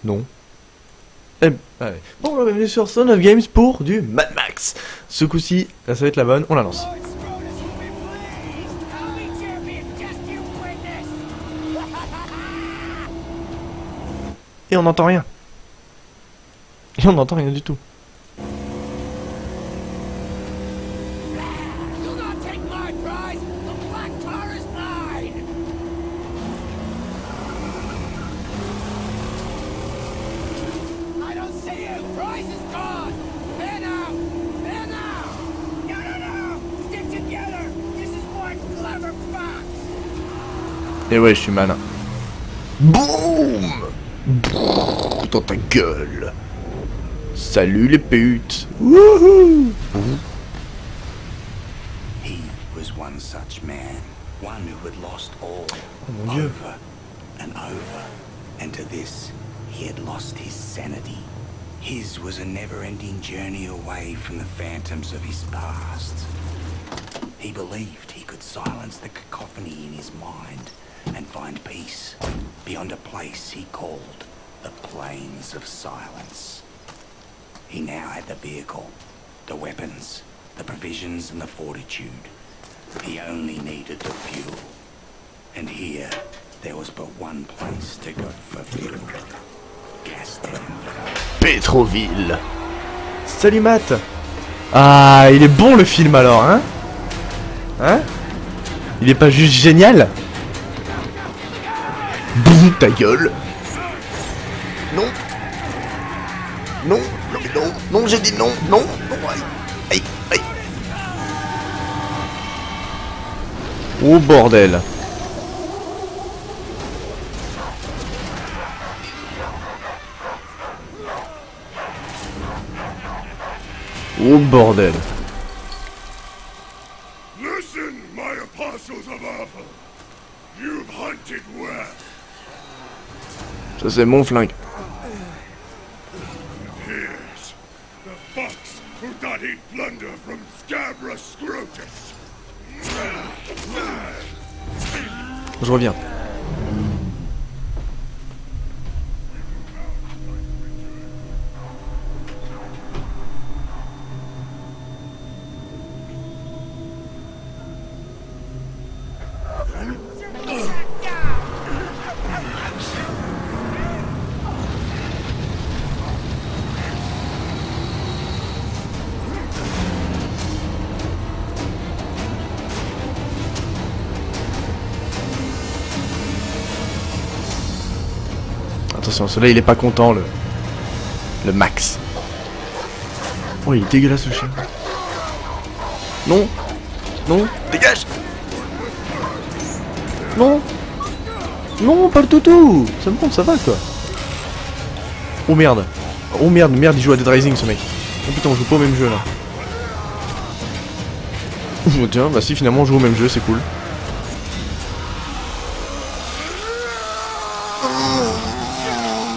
Non. Eh, allez. Bon, bienvenue sur Son of Games pour du Mad Max. Ce coup-ci, ça va être la bonne, on la lance. Et on n'entend rien. Et on n'entend rien du tout. Et ouais, je suis malin. Boum! Dans ta gueule. Salut les putes. Wouhou! He was one such man, one who had lost all, Oh mon Dieu. over and over, and to this he had lost his sanity. His was a never-ending journey away from the phantoms of his past. He believed he could silence the cacophony in his mind and find peace beyond a place he called the Plains of Silence. He now had the vehicle, the weapons, the provisions and the fortitude. He only needed the fuel. And here, there was but one place to go for fuel. Gastown. Pétroville. Salut Matt. Ah, il est bon le film alors, hein? Hein? Il est pas juste génial? Boum, ta gueule. Non. Non, non, non, non, j'ai dit non, non, non, aïe, aïe, aïe. Oh bordel. Oh bordel. Listen, my apostles of Arthur. You've hunted well. Ça c'est mon flingue. Here's the fox who thought he'd plunder from Scabra Scrotus. Je reviens. Attention, celui-là il est pas content, le Max. Oh, il est dégueulasse le chien. Non. Non. Dégage. Non. Non, pas le toutou. C'est bon, ça va quoi. Oh merde. Oh merde, merde, il joue à Dead Rising ce mec. Oh putain, on joue pas au même jeu là. Oh, tiens, bah si finalement on joue au même jeu, c'est cool.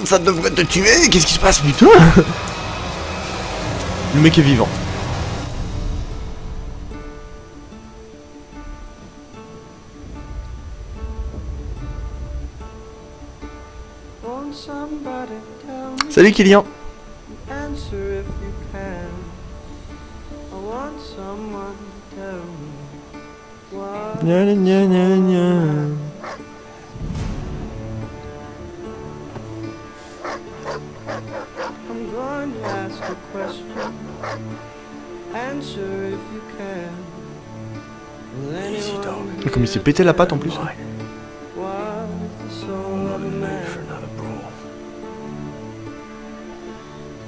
Ça devrait te tuer. Qu'est-ce qui se passe, putain? Le mec est vivant. Salut Kylian. Gna gna gna gna gna. Comme il s'est pété la patte en plus.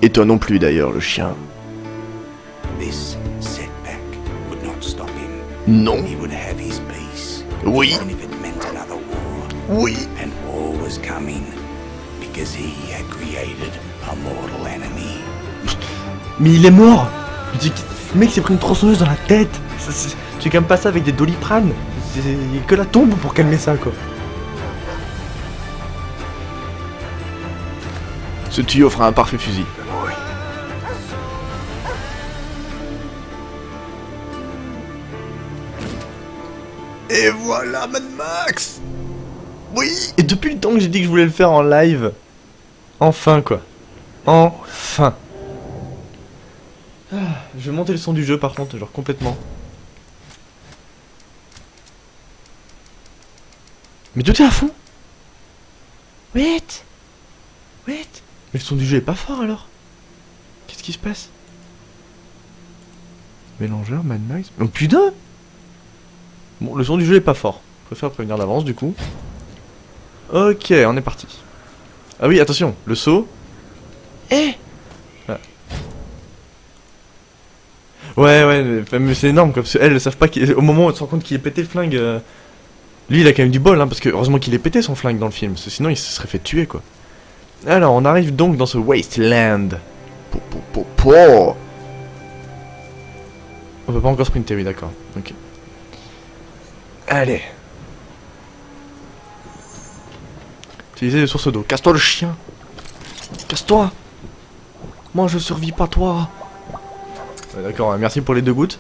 Et toi non plus d'ailleurs, le chien. This setback would not stop him. Non. He would have his peace. Oui. Even if it meant another war. Oui. And war was coming because he had created a mortal enemy. Mais il est mort. Je dis, le mec s'est pris une tronçonneuse dans la tête. Tu calmes pas ça avec des doliprane. Il y a que la tombe pour calmer ça quoi. Ce tuyau fera un parfait fusil. Et voilà Mad Max. Oui. Et depuis le temps que j'ai dit que je voulais le faire en live, Enfin quoi. Enfin. Ah, je vais monter le son du jeu par contre, genre complètement. Mais tout est à fond. Wait. Mais le son du jeu est pas fort alors. Qu'est-ce qui se passe? Mélangeur, Mad Max. Oh putain. Bon, le son du jeu est pas fort. Je préfère prévenir d'avance du coup. Ok, on est parti. Ah oui, attention, le saut. Ouais, mais c'est énorme quoi, parce qu'elles elles savent pas au moment où elles se rendent compte qu'il est pété le flingue. Lui il a quand même du bol, hein, parce que heureusement qu'il est pété son flingue dans le film, parce que sinon il se serait fait tuer quoi. Alors, on arrive donc dans ce wasteland. On peut pas encore sprinter, oui, d'accord. Ok. Allez. Utilisez les sources d'eau. Casse-toi le chien. Casse-toi. Moi je survis pas toi. Ouais, d'accord, merci pour les 2 gouttes.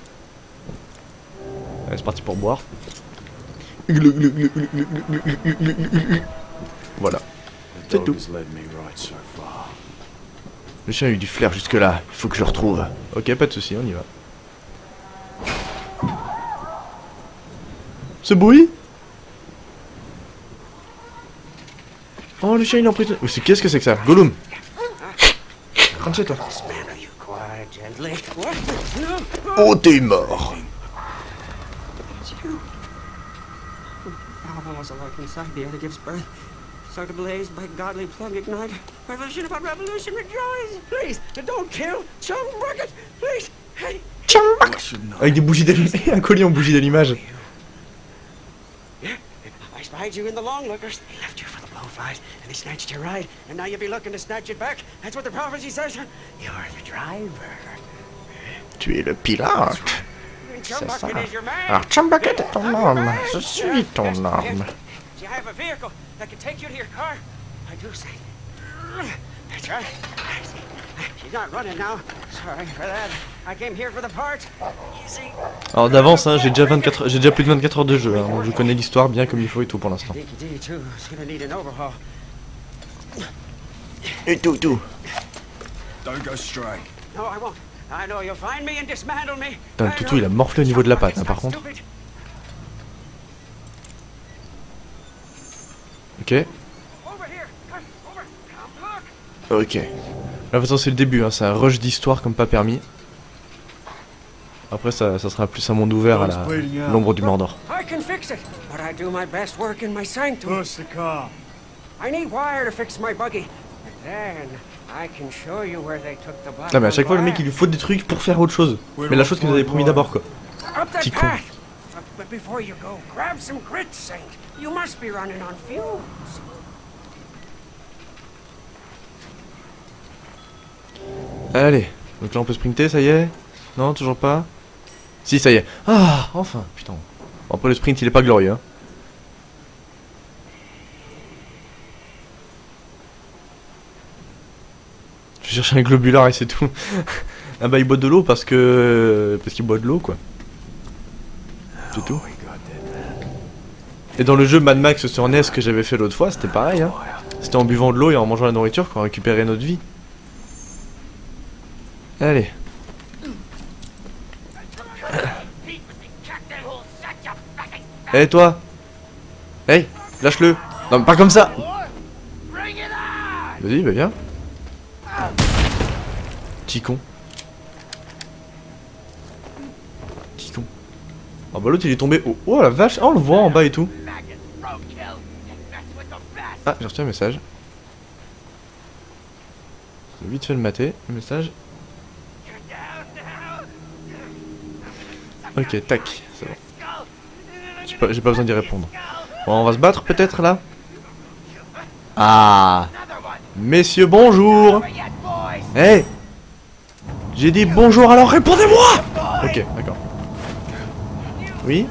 Allez, c'est parti pour boire. Voilà. C'est tout. Le chien a eu du flair jusque là, il faut que je le retrouve. Ok, pas de soucis, on y va. Ce bruit? Oh, le chien il est en prison. Qu'est-ce que c'est que ça? Gollum. Rentre chez toi. Oh, t'es mort. Start ablaze by godly plug ignite. Revolution upon revolution, rejoice! Please, don't kill Chum Bucket! Please! Hey! Chum Bucket! Avec des bougies d'allumage, un collier en bougies d'allumage. Yeah, I spied you in the long lookers. They left you for the blowflies, and they snatched your ride, and now you'll be looking to snatch it back. That's what the prophecy says. You're the driver. Tu es le pilote. C'est ça. Alors Chum Bucket est ton homme. Je suis ton homme. I have a vehicle that can take you to your car. I do say. That's right. She's not running now. Sorry for that. I came here for the parts. Easy. Alors d'avance, hein, j'ai déjà plus de 24 heures de jeu, hein, donc je connais l'histoire bien comme il faut et tout pour l'instant. Et tout. Don't go stray. No, I won't. I know you'll find me and dismantle me. Putain, le toutou il a morflé au niveau de la patte, hein, par contre. Ok. Ok. Là, de toute façon, c'est le début, hein, c'est un rush d'histoire comme pas permis. Après, ça sera plus un monde ouvert à l'ombre du Mordor. I can fix it, but I do my best work in my sanctum. Push the car. I need wire to fix my buggy. Then I can show you where they took the black. Non, mais à chaque fois, le mec il lui faut des trucs pour faire autre chose. Mais la chose que vous avez promis d'abord, quoi. Petit con. But before you go, grab some grit, Saint. You must be running on fumes. Allez, donc là on peut sprinter, ça y est? Non, toujours pas? Si, ça y est. Ah, enfin, putain. Bon, après le sprint il est pas glorieux, hein. Je cherche un globulaire et c'est tout. Ah bah il boit de l'eau parce qu'il boit de l'eau quoi. C'est tout. Et dans le jeu Mad Max sur NES que j'avais fait l'autre fois, c'était pareil, hein. C'était en buvant de l'eau et en mangeant la nourriture qu'on récupérait notre vie. Allez. Hey toi. Hey, lâche-le. Non, mais pas comme ça. Vas-y, bah viens. Petit con. Petit con. Ah bah l'autre il est tombé. Oh la vache, oh, on le voit en bas et tout. Ah, j'ai reçu un message. J'ai vite fait le mater, le message. Ok, tac, c'est bon. J'ai pas besoin d'y répondre. Bon, on va se battre peut-être là. Ah. Messieurs, bonjour. Hey. J'ai dit bonjour, alors répondez-moi. Ok, d'accord. Oui.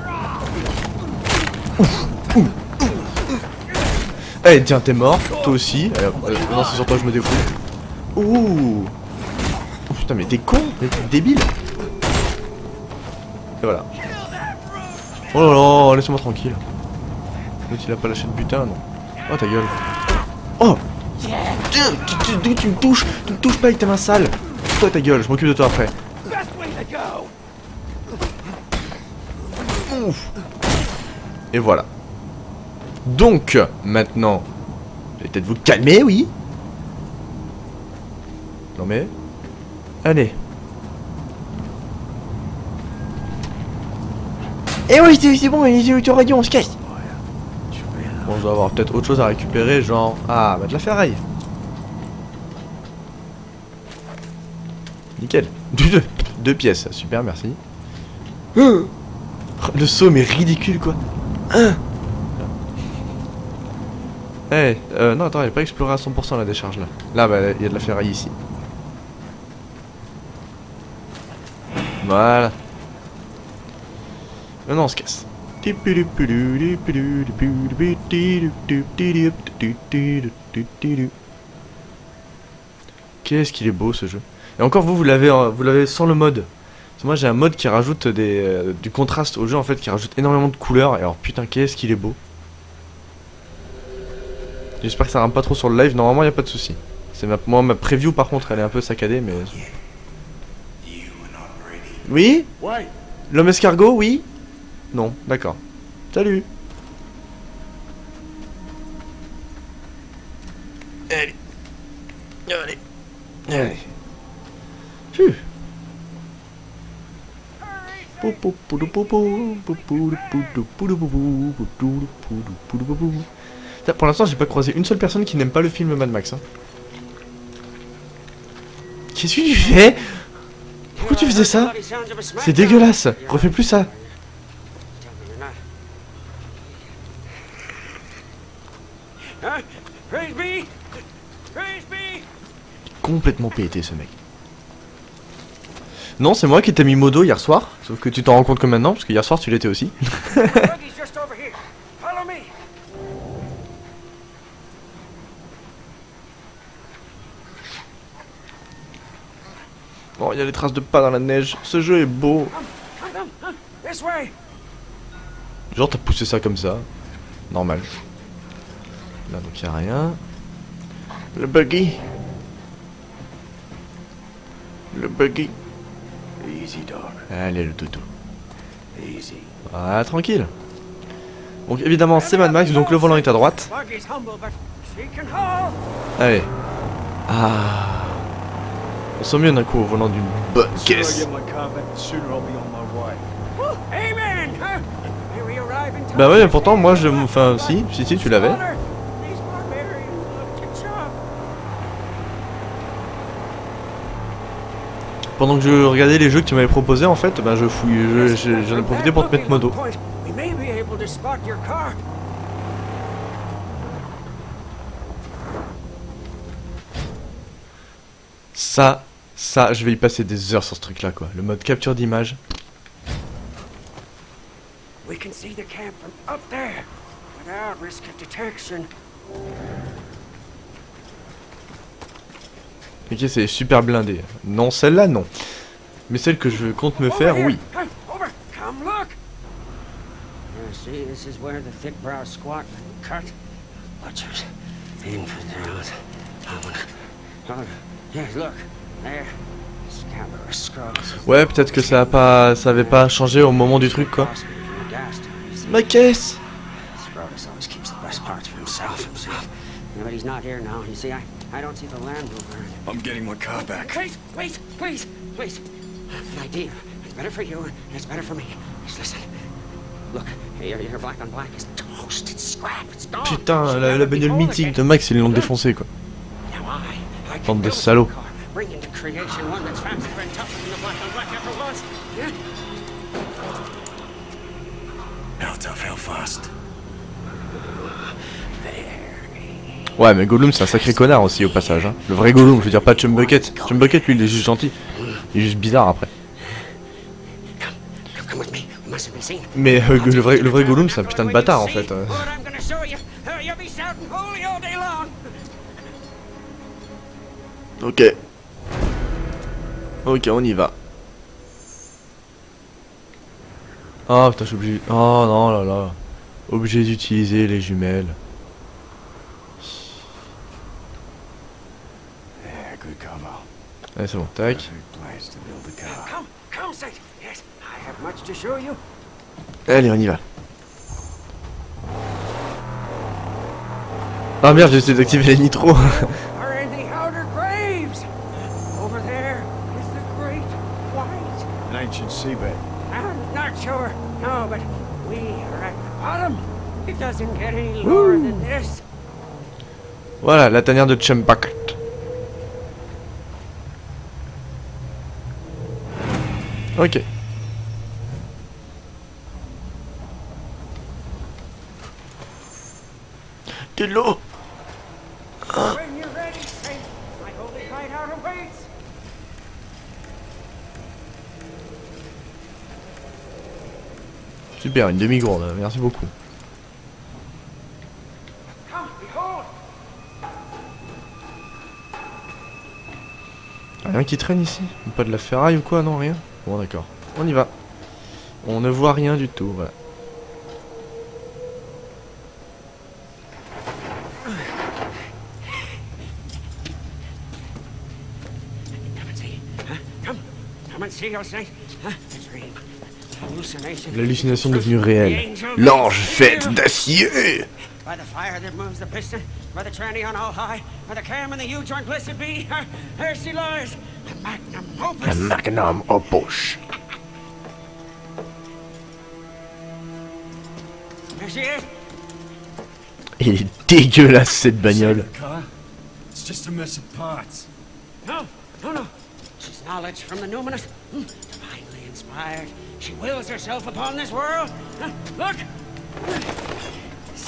Eh, tiens, t'es mort. Toi aussi. Non, c'est sur toi que je me défoule. Ouh. Oh, putain, mais t'es con. T'es débile. Et voilà. Oh là là, laisse-moi tranquille. L'autre il a pas lâché de butin, non. Oh ta gueule. Oh. Tu me touches pas avec ta main sale. Toi ta gueule, je m'occupe de toi après. Ouf. Et voilà. Donc, maintenant, je vais peut-être vous calmer, oui. Non mais... Allez. Eh oui, c'est bon, les radio, on se casse. Bon, je dois avoir peut-être autre chose à récupérer, genre... Ah, bah de la ferraille. Nickel. Deux pièces, super, merci. Le saut, mais ridicule, quoi. Eh, non, attends, il n'y a pas exploré à 100% la décharge, là. Là, bah, il y a de la ferraille ici. Voilà. Maintenant, on se casse. Qu'est-ce qu'il est beau ce jeu. Et encore vous l'avez sans le mode. Parce que moi j'ai un mode qui rajoute du contraste au jeu en fait, qui rajoute énormément de couleurs. Et alors putain qu'est-ce qu'il est beau. J'espère que ça rame pas trop sur le live, normalement y a pas de souci. Moi ma preview par contre elle est un peu saccadée mais... Oui? L'homme escargot, oui? Non, d'accord. Salut. Allez. Allez. Allez. Phew. Pour l'instant, j'ai pas croisé une seule personne qui n'aime pas le film Mad Max. Hein. Qu'est-ce que tu fais? Pourquoi tu faisais ça? C'est dégueulasse. Refais plus ça. Complètement pété ce mec. Non, c'est moi qui t'ai mis modo hier soir. Sauf que tu t'en rends compte que maintenant, parce que hier soir tu l'étais aussi. Bon, il y a des traces de pas dans la neige. Ce jeu est beau. Genre t'as poussé ça comme ça. Normal. Là donc y a rien. Le buggy. Le buggy. Easy, dog. Allez le dodo. Easy. Ah tranquille. Donc évidemment c'est Mad Max, donc le volant est à droite. Allez. Ah. On sent mieux d'un coup au volant d'une bonne caisse. Bah ouais mais pourtant moi je... Enfin si tu l'avais. Pendant que je regardais les jeux que tu m'avais proposés en fait, bah je fouille, j'en ai profité pour te mettre modo. Ça, je vais y passer des heures sur ce truc là quoi. Le mode capture d'image. Ok, c'est super blindé. Non, celle-là, non. Mais celle que je compte me faire, oui. Ouais, peut-être que ça avait pas changé au moment du truc, quoi. Ma caisse. I don't see the Land Rover. I'm getting my car back. Wait, please. An idea. It's better for you, and it's better for me. Just listen. Look, your black on black is toast. It's scrap. It's gone. Putain, la bagnole mythique de Max, ils l'ont défoncé quoi. Bande de salauds. Bring into creation one that's faster and tougher than the black on black ever was. Yeah? How tough, how fast? Ouais mais Gollum c'est un sacré connard aussi au passage hein. Le vrai Gollum, je veux dire pas Chumbucket. Chumbucket lui il est juste gentil. Il est juste bizarre après. Mais le vrai Gollum c'est un putain de bâtard en fait. Ok. Ok on y va. Oh putain je suis obligé. Oh non là là. Obligé d'utiliser les jumelles. Good cover. Allez, c'est bon, tac. Perfect place to build a car. Come, Saint. Yes, I have much to show you. Allez, on y va. Ah merde, j'ai essayé d'activer les nitros. Are in the outer graves. Over there is the great white. An ancient seabed. I'm not sure. No, but we are at the bottom. It doesn't get any lower than this. Voilà, la tanière de Chumbact. Ok. De l'eau. When you're ready, Saint, my holy hideout awaits. Super, une demi-gourde, merci beaucoup. Come, behold. Rien qui traîne ici? Pas de la ferraille ou quoi? Non, rien? Bon, d'accord. On y va. On ne voit rien du tout, voilà. Come and see. Huh? Come and see, your Saint. Huh? A dream. Hallucination. L'hallucination devenue réelle. L'ange fait d'acier. By the fire that moves the piston, by the tranny on all high, by the cam and the U-joint blessed be, there she lies, a magnum opus. Un magnum opus. There she is. Il est dégueulasse cette bagnole. It's just a mess of parts. No. She's knowledge from the numinous, divinely inspired. She wills herself upon this world. Look.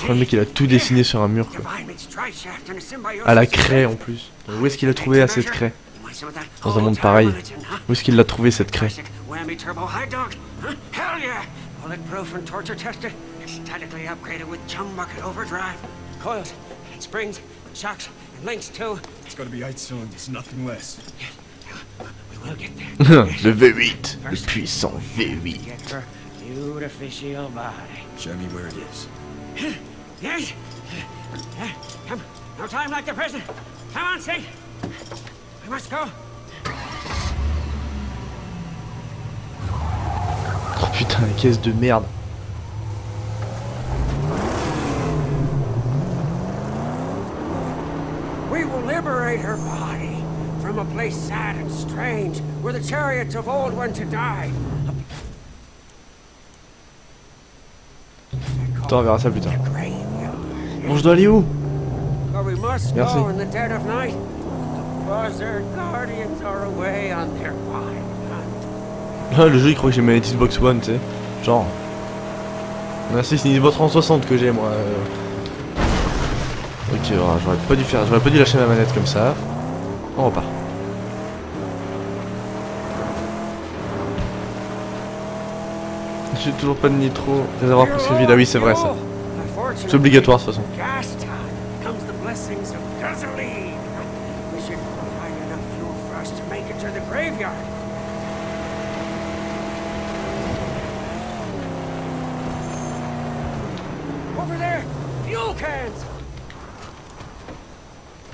Le mec il a tout dessiné sur un mur quoi. À la craie en plus. Où est-ce qu'il a trouvé assez de craie? Dans un monde pareil. Où est-ce qu'il l'a trouvé cette craie? Bulletproof and torture tested, ecstatically upgraded with chum bucket overdrive. Coils, and springs, shocks, and links too. It's got to be 8 cylinders, nothing less. We will get there. Le V8, le puissant V8. Get her beautificial body. Show me where it is. Yes. Come, no time like the present. Come on, Saint. We must go. Putain, la caisse de merde. We will liberate her body from a place sad and strange, where the chariots of old went to die. Attends, on verra ça plus tard. Bon, je dois aller où? Where we must Merci. go in the dead of night, because their guardians are away on their wild hunt. Ah, le jeu il croit que j'ai ma Xbox One, tu sais. Genre. Merci, c'est une Xbox 360 que j'ai moi. Ok, voilà, j'aurais pas dû lâcher ma manette comme ça. On repart. J'ai toujours pas de nitro. Réservoir presque vide. Ah oui, c'est vrai ça. C'est obligatoire de toute façon.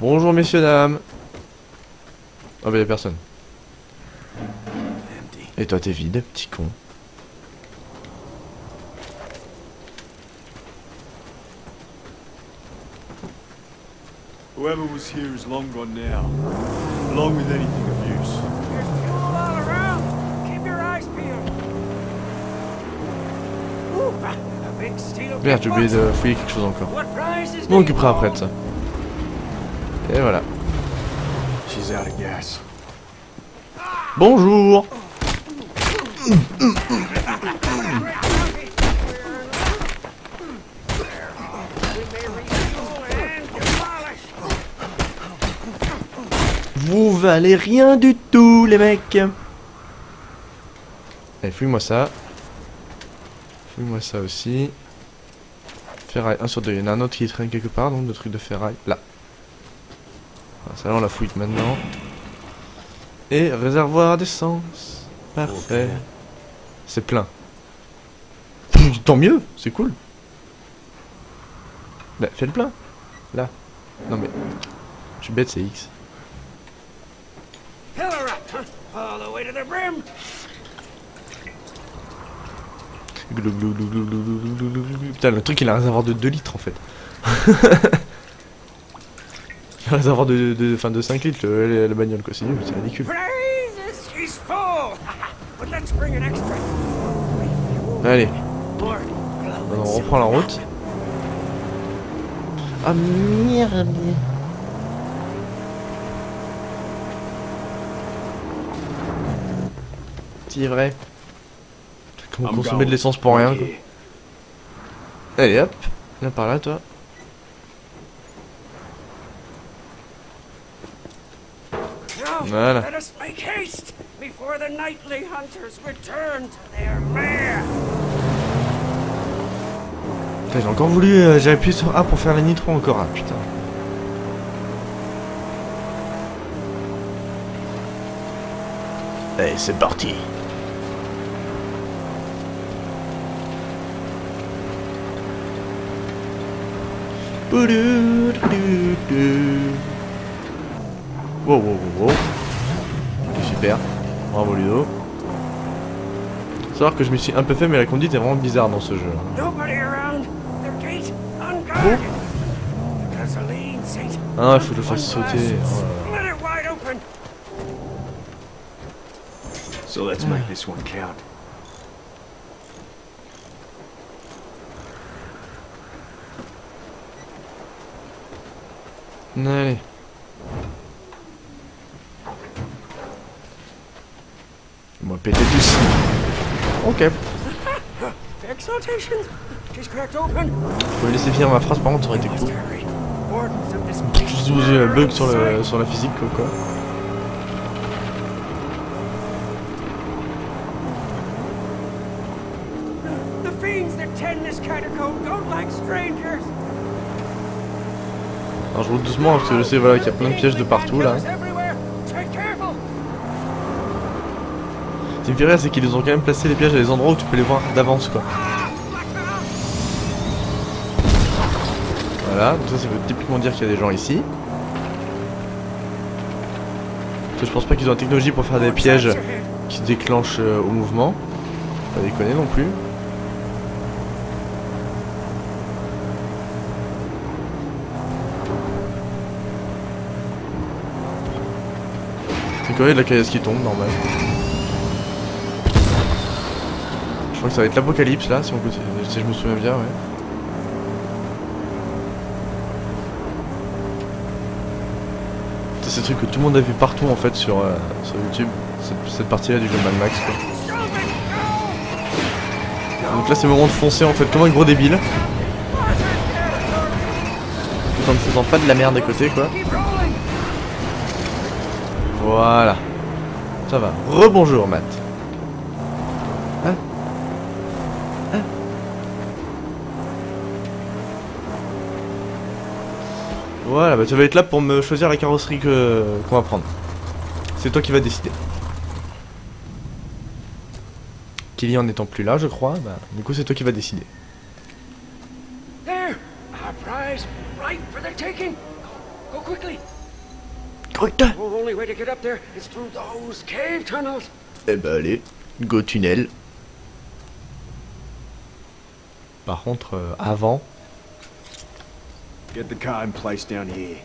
Bonjour messieurs dames. Oh bah y'a personne. Et toi t'es vide, petit con. Whoever was here is long gone now, along with anything of use. There's fuel all around. Keep your eyes peeled. Ooh, a big steel Merde, j'ai oublié de fouiller quelque chose encore. What prize is On m'occupera après de ça. Et voilà. She's out of gas. Bonjour. Vous valez rien du tout les mecs. Allez, fouille-moi ça. Fouille-moi ça aussi. Ferraille 1 sur 2. Il y en a un autre qui traîne quelque part, donc le truc de ferraille. Là. Voilà, ça là on la fouille maintenant. Et réservoir d'essence. Parfait. C'est plein. Tant mieux, c'est cool. Bah, fais le plein. Là. Non mais. Je suis bête, c'est X. All the way to the brim. Glou, glou, glou, glou, glou, glou, glou, glou. Putain, le truc il a un réservoir de 2 litres en fait. Un réservoir de 5 litres le bagnole quoi, c'est ridicule. Praises, she's full. But let's bring an extra. Allez, More. on reprend la route. Ah merde. C'est vrai. Comment consommer de l'essence pour rien quoi. Allez hop, viens par là toi. Now, Voilà. let us make haste before the nightly hunters return to their mare. Putain, j'ai encore voulu, j'ai appuyé sur A pour faire la nitro encore, ah putain. Allez, c'est parti. Wow, wow, wow, wow. Ok, super. Bravo Ludo. Faut savoir que je me suis un peu fait, mais la conduite est vraiment bizarre dans ce jeu. Nobody around. Their gate unguarded. The gasoline seat. Ah, il faut que je le fasse sauter. Oh là là. Let it wide open. So let's make this one count. Allez. On va péter tous. Ok. Exaltations. She's cracked open. Faut laisser finir ma phrase, par contre, ça aurait été cool. Hurry. Wardens of this Juste vous un bug sur la physique, quoi. The fiends that tend this catacomb don't like strangers. Alors je roule doucement parce que je sais voilà, qu'il y a plein de pièges de partout là. Ce qui me fait rire c'est qu'ils ont quand même placé les pièges à des endroits où tu peux les voir d'avance quoi. Voilà, donc ça veut typiquement dire qu'il y a des gens ici. Parce que je pense pas qu'ils ont la technologie pour faire des pièges qui se déclenchent au mouvement. Pas déconner non plus. C'est quand même de la caillasse qui tombe, normal. Je crois que ça va être l'apocalypse là, si je me souviens bien, ouais. C'est ces trucs que tout le monde a vu partout en fait sur YouTube, cette partie-là du jeu Mad Max quoi. Donc là c'est le moment de foncer en fait comme un gros débile. Tout en ne faisant pas de la merde à côté quoi. Voilà. Ça va. Rebonjour Matt. Hein? Hein? Voilà, bah tu vas être là pour me choisir la carrosserie qu'on va prendre. C'est toi qui vas décider. Kylian n'étant plus là, je crois, bah du coup c'est toi qui vas décider. There, our prize, right for the taking. Go quickly. Quick. The only way to get up there is through those cave tunnels. Eh bah allez, go tunnel. Par contre, avant, Get the car in place down here.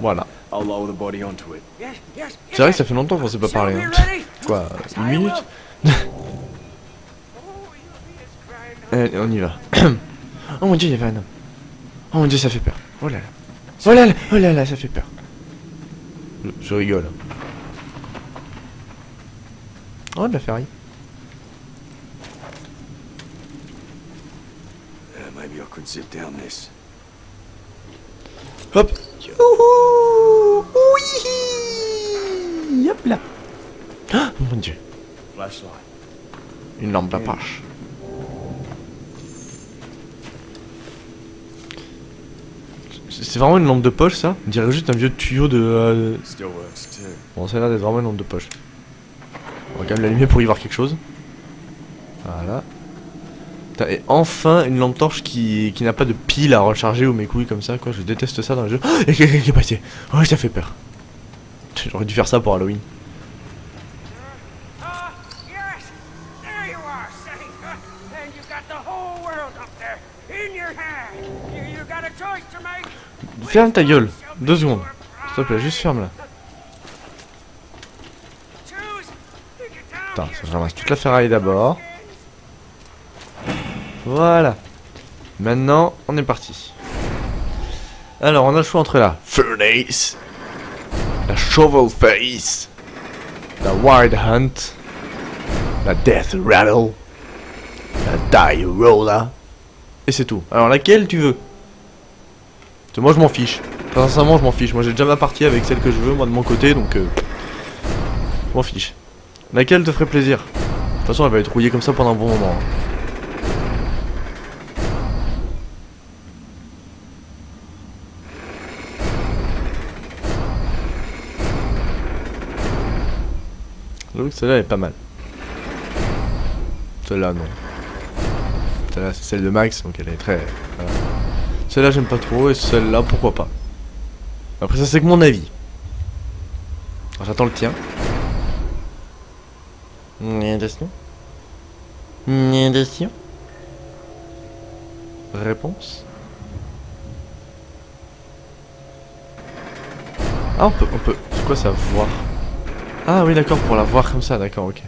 voilà. I'll lower the body onto it. Yes, yes. C'est vrai que ça fait longtemps qu'on s'est pas parlé. Hein. Quoi, une minute? Allez, on y va. Oh mon dieu, il y avait un homme. Oh mon dieu, ça fait peur. Oh là là. Oh là là, oh là là, ça fait peur. Je rigole. Oh, de la ferraille. Maybe I could sit down this. Hop. Youhou. Oui. Hop là. Oh mon dieu. Flashlight. Une lampe à poche. C'est vraiment une lampe de poche ça? On dirait juste un vieux tuyau de... Still works too. Bon, ça a l'air d'être vraiment une lampe de poche. On va quand même l'allumer pour y voir quelque chose. Voilà. Putain, et enfin une lampe torche qui n'a pas de pile à recharger ou mes couilles comme ça quoi. Je déteste ça dans les jeux. Oh, il y a quelqu'un qui est passé. Oh, ça fait peur. J'aurais dû faire ça pour Halloween. Ferme ta gueule. 2 secondes. S'il te plaît, juste ferme-la. Attends, je ramasse toute la ferraille d'abord. Voilà. Maintenant, on est parti. Alors, on a le choix entre la Furnace, la Shovel Face, la Wild Hunt, la Death Rattle, la Die Roller. Et c'est tout. Alors, laquelle tu veux? Moi, je m'en fiche. Très sincèrement, je m'en fiche. Moi, j'ai déjà ma partie avec celle que je veux, moi, de mon côté, donc... je m'en fiche. Laquelle te ferait plaisir? De toute façon, elle va être rouillée comme ça pendant un bon moment. J'avoue que celle-là est pas mal. Celle-là, non. Celle-là, c'est celle de Max, donc elle est très... Celle-là, j'aime pas trop, et celle-là, pourquoi pas. Après, ça, c'est que mon avis. J'attends le tien. Réponse. Ah, on peut... C'est quoi ça, voir? Ah oui, d'accord, pour la voir comme ça, d'accord, ok.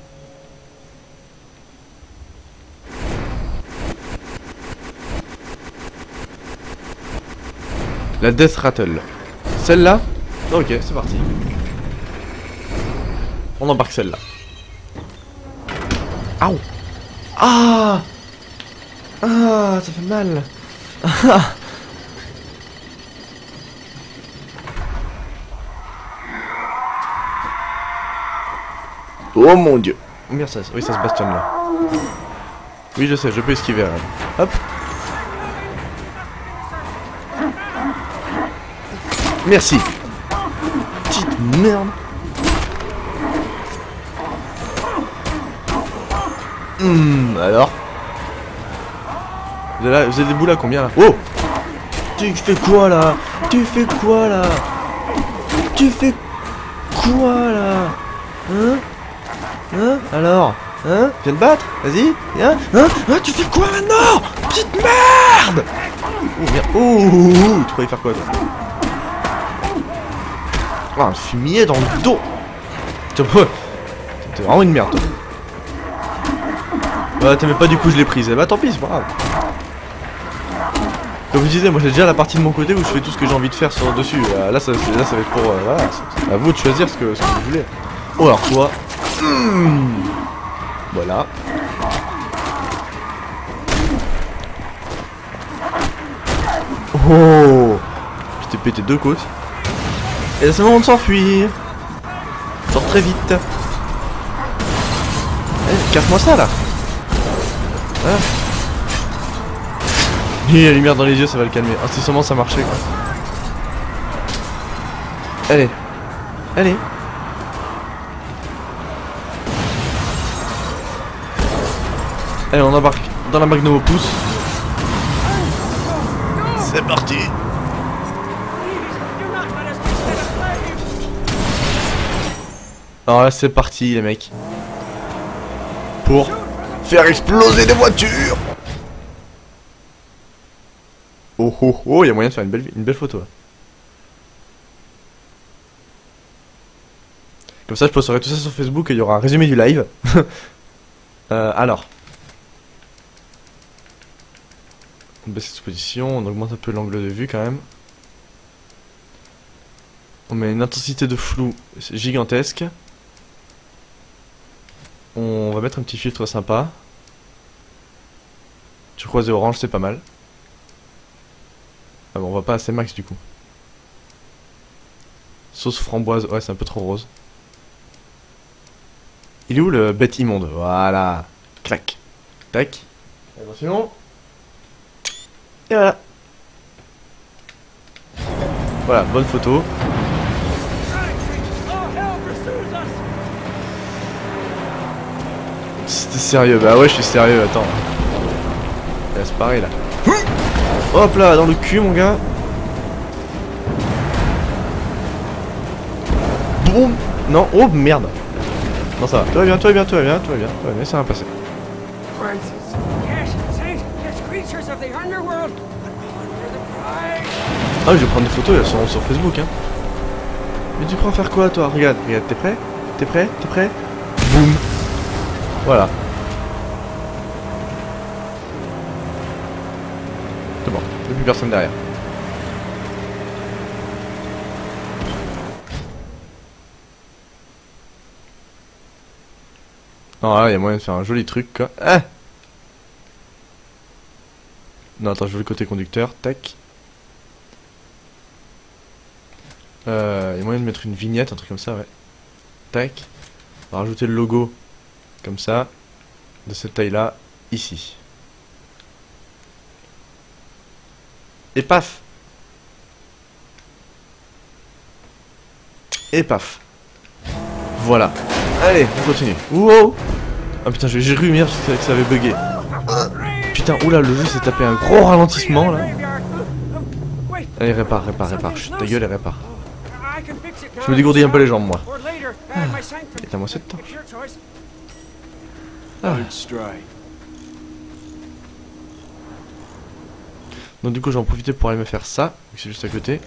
La Death Rattle. Celle-là? Ok, c'est parti. On embarque celle-là. Aouh! Ah! Ah, ça fait mal. Ah! Oh mon dieu. Merde, ça, oui, ça se bastonne là. Oui, je sais, je peux esquiver. Hop. Merci. Petite merde. Alors vous avez des boules à combien là? Oh! Tu fais quoi là? Tu fais quoi là? Tu fais quoi là? Hein? Hein? Alors? Hein? Viens te battre? Vas-y? Viens? Hein? Hein? Tu fais quoi maintenant? Petite merde! Oh merde! Oh! Tu croyais faire quoi toi? Oh, un fumier dans le dos! T'es vraiment une merde toi. Ouais, t'aimais pas, du coup je l'ai prise. Bah tant pis, c'est pas grave. Comme je disais, moi j'ai déjà la partie de mon côté où je fais tout ce que j'ai envie de faire sur dessus. Là, ça va être pour... voilà, c'est à vous de choisir ce que vous voulez. Oh alors toi... Voilà. Oh! Je t'ai pété 2 côtes. Et là c'est le moment de s'enfuir. Sors très vite. Eh, casse-moi ça là. Ah. Et la lumière dans les yeux, ça va le calmer. Ah, si seulement ça marchait quoi. Allez. Allez. Allez, on embarque dans la Magnum Opus. C'est parti. Alors là, c'est parti les mecs. Pour faire exploser des voitures. Oh oh oh, il y a moyen de faire une belle photo là. Comme ça je posterai tout ça sur Facebook et il y aura un résumé du live. Alors. On baisse l'exposition, on augmente un peu l'angle de vue quand même. On met une intensité de flou gigantesque. On va mettre un petit filtre sympa. Turquoise et orange, c'est pas mal. Ah bon, on va pas assez max du coup. Sauce framboise, ouais, c'est un peu trop rose. Il est où le bête immonde? Voilà. Clac. Tac. Attention. Et voilà. Voilà, bonne photo. C'était sérieux, bah ouais, je suis sérieux, attends. Là, c'est pareil là. Hop là, dans le cul, mon gars. Boum. Non, oh merde. Non, ça va. Tout va bien, tout va bien, tout va bien, tout va bien, tout va bien, ça va passer. Ah oui, je vais prendre des photos, elles seront sur Facebook, hein. Mais tu crois faire quoi, toi? Regarde, regarde, t'es prêt? T'es prêt? T'es prêt? Boum. Voilà. C'est bon, il n'y a plus personne derrière. Non, là, il y a moyen de faire un joli truc, quoi. Ah! Non, attends, je veux le côté conducteur. Tac. Il y a moyen de mettre une vignette, un truc comme ça, ouais. Tac. On va rajouter le logo. Comme ça. De cette taille-là. Ici. Et paf! Et paf! Voilà. Allez, on continue. Wow! Ah putain, j'ai cru merde que ça avait bugué. Putain, oula, le jeu s'est tapé un gros ralentissement là. Allez, répare, répare, répare. Chut, ta gueule et répare. Je me dégourdis un peu les jambes, moi. Et à moi cette torche. Ah. Don't stray. Donc du coup, j'en profitais pour aller me faire ça. C'est juste à côté.